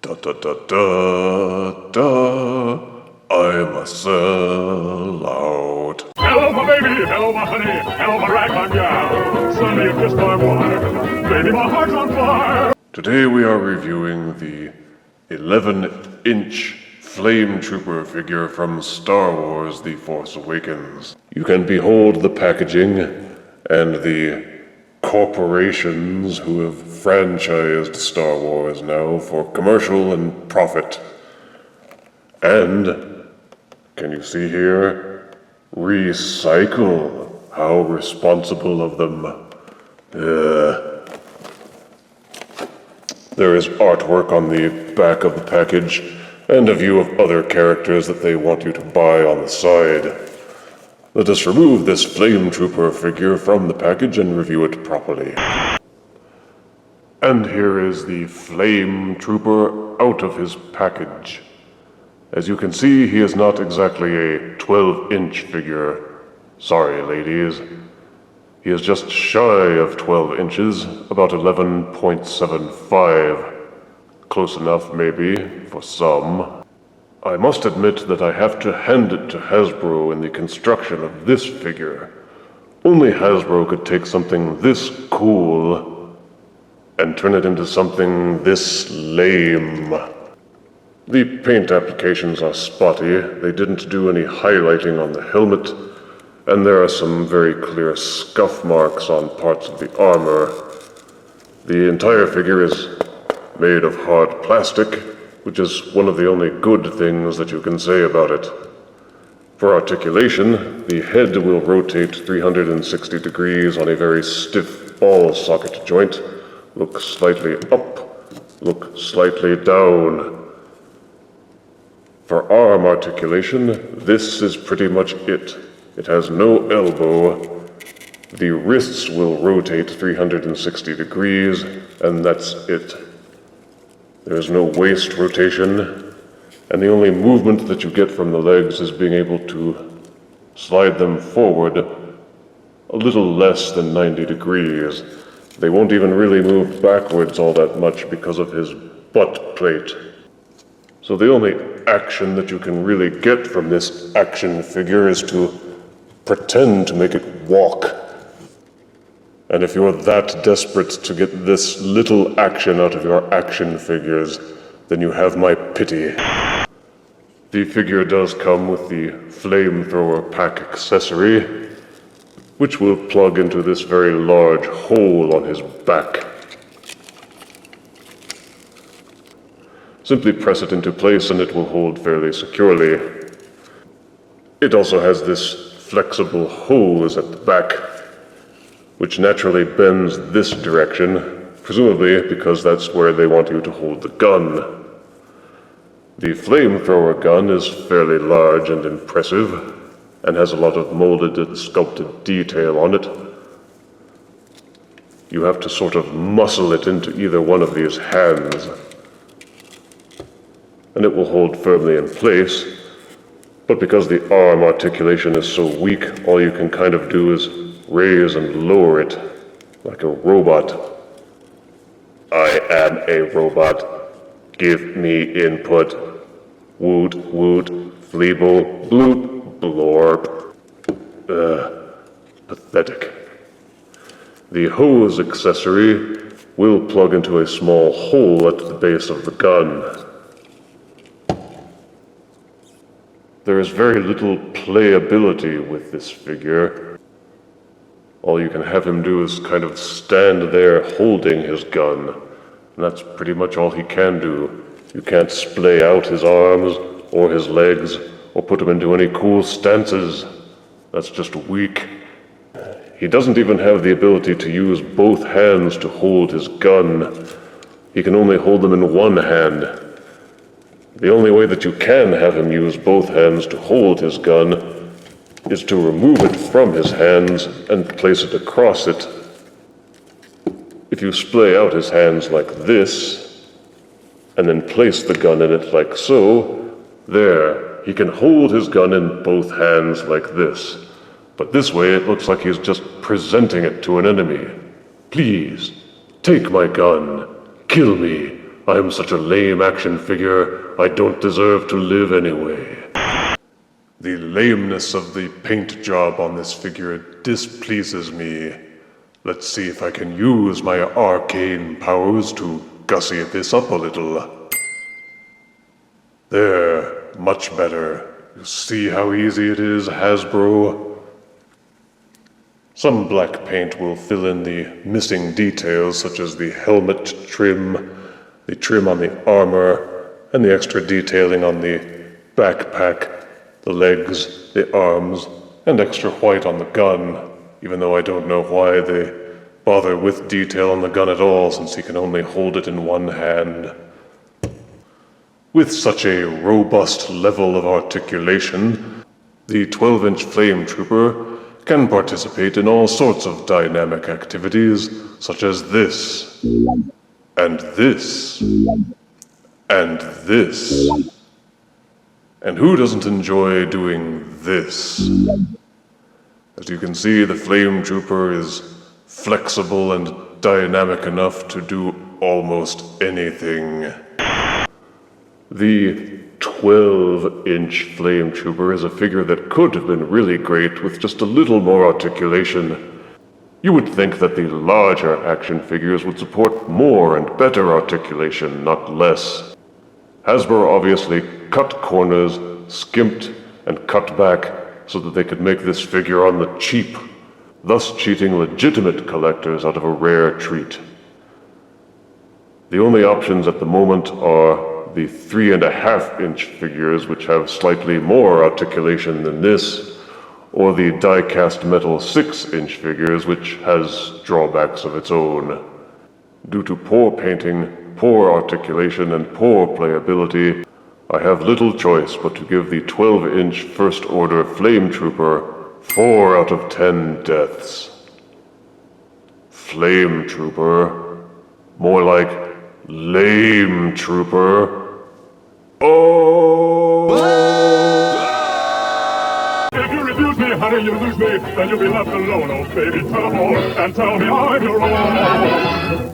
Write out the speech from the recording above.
Da da da da da. I'm a sellout. Hello, my baby. Hello, my honey. Hello, my ragtime gal. Sonny, you kissed my wife. Baby, my heart's on fire. Today we are reviewing the 11-inch Flametrooper figure from Star Wars The Force Awakens. You can behold the packaging and the corporations who have franchised Star Wars now for commercial and profit. And, can you see here? Recycle. How responsible of them. There is artwork on the back of the package, and a view of other characters that they want you to buy on the side. Let us remove this Flametrooper figure from the package and review it properly. And here is the Flametrooper out of his package. As you can see, he is not exactly a 12-inch figure. Sorry, ladies. He is just shy of 12 inches, about 11.75. Close enough, maybe, for some. I must admit that I have to hand it to Hasbro in the construction of this figure. Only Hasbro could take something this cool and turn it into something this lame. The paint applications are spotty. They didn't do any highlighting on the helmet, and there are some very clear scuff marks on parts of the armor. The entire figure is made of hard plastic, which is one of the only good things that you can say about it. For articulation, the head will rotate 360 degrees on a very stiff ball socket joint. Look slightly up, look slightly down. For arm articulation, this is pretty much it. It has no elbow. The wrists will rotate 360 degrees, and that's it. There is no waist rotation, and the only movement that you get from the legs is being able to slide them forward a little less than 90 degrees. They won't even really move backwards all that much because of his butt plate. So the only action that you can really get from this action figure is to pretend to make it walk. And if you're that desperate to get this little action out of your action figures, then you have my pity. The figure does come with the Flamethrower pack accessory, which will plug into this very large hole on his back. Simply press it into place and it will hold fairly securely. It also has this flexible hose at the back, which naturally bends this direction, presumably because that's where they want you to hold the gun. The Flamethrower gun is fairly large and impressive, and has a lot of molded and sculpted detail on it. You have to sort of muscle it into either one of these hands, and it will hold firmly in place. But because the arm articulation is so weak, all you can kind of do is raise and lower it, like a robot. I am a robot. Give me input. Woot, woot, fleeble, bloop, blorp. Pathetic. The hose accessory will plug into a small hole at the base of the gun. There is very little playability with this figure. All you can have him do is kind of stand there holding his gun, and that's pretty much all he can do. You can't splay out his arms or his legs or put him into any cool stances. That's just weak. He doesn't even have the ability to use both hands to hold his gun. He can only hold them in one hand. The only way that you can have him use both hands to hold his gun is to remove it from his hands and place it across it. If you splay out his hands like this, and then place the gun in it like so, there, he can hold his gun in both hands like this. But this way it looks like he's just presenting it to an enemy. Please, take my gun. Kill me. I'm such a lame action figure, I don't deserve to live anyway. The lameness of the paint job on this figure displeases me. Let's see if I can use my arcane powers to gussy this up a little. There, much better. You see how easy it is, Hasbro? Some black paint will fill in the missing details, such as the helmet trim, the trim on the armor, and the extra detailing on the backpack, the legs, the arms, and extra white on the gun, even though I don't know why they bother with detail on the gun at all, since he can only hold it in one hand. With such a robust level of articulation, the 12-inch Flametrooper can participate in all sorts of dynamic activities, such as this, and this, and this. And who doesn't enjoy doing this? As you can see, the Flametrooper is flexible and dynamic enough to do almost anything. The 12-inch Flametrooper is a figure that could have been really great with just a little more articulation. You would think that the larger action figures would support more and better articulation, not less. Hasbro obviously cut corners, skimped, and cut back so that they could make this figure on the cheap, thus cheating legitimate collectors out of a rare treat. The only options at the moment are the 3.5-inch figures, which have slightly more articulation than this, or the die-cast metal 6-inch figures, which has drawbacks of its own. Due to poor painting, poor articulation, and poor playability, I have little choice but to give the 12-inch First Order Flametrooper 4 out of 10 deaths. Flametrooper. More like Lame Trooper. Oh! If you refuse me, honey, you lose me, then you'll be left alone, oh baby, tell them all, and tell me I'm your own.